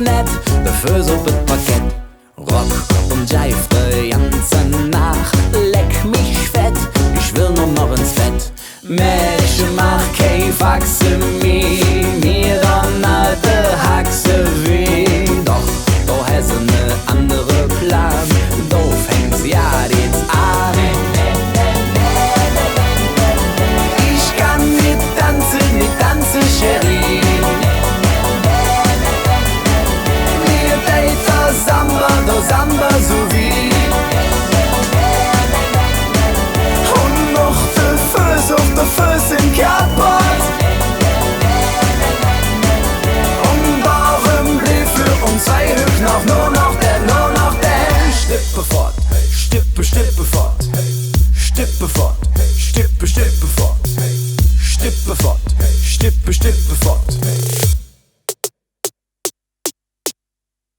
nett, dafür so mit Parkett. Rock und Jive die ganze Nacht, leck mich fett, ich will nur noch ins Bett. Mädchen, mach kein Faxe mehr, mir dann alte Haxe weh. Doch, du hast ne andere Plan, du fängst ja jetzt an. Ich kann nicht tanzen, Cherie. Mir deit der Samba so wie. Und noch de Füße auf de Füße in kaputt. Und darum blieb für uns zwei Hück nur noch der. Stippe fort, stippe fort. Stippe fort, stippe fort. Stippe fort, stippe fort.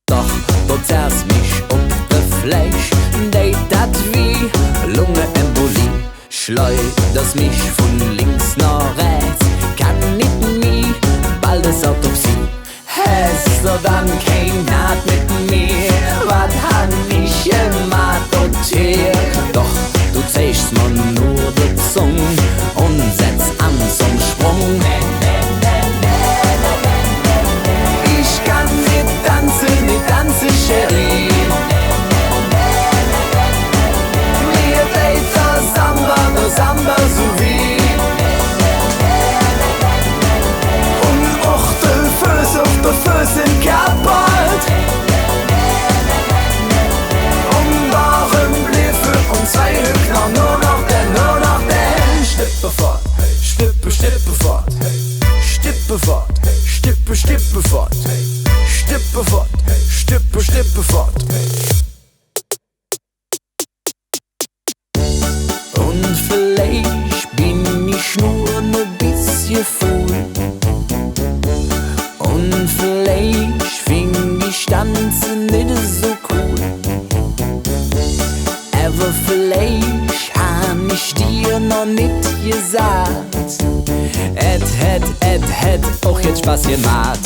Doch du zerrst mich auf de Fleisch, deit dat wie Lungenembolie. Schleuderst mich von links nach rechts, kann nicht mehr, bald ist Autopsie. Hast du dann kein Naht mit mir, wat han ich immer dotiert? Doch du zeigst mir nur de Zung und setzt an zum Sprung. Ich kann nicht tanzen, Cherie. Mir deit der Samba so wie. Und auch de Füße auf de Füße in kaputt. Und darum blieb für uns zwei Hück nur noch der. Stippe fort, stippe fort. Stippe fort, stippe fort. Stippe fort, stippe fort. Und vielleicht bin ich nur ne bisschen faul. Und vielleicht find ich Tanzen nicht so cool. Aber vielleicht han ich dir noch nicht gesagt. Et hätt auch jetzt Spaß gemacht.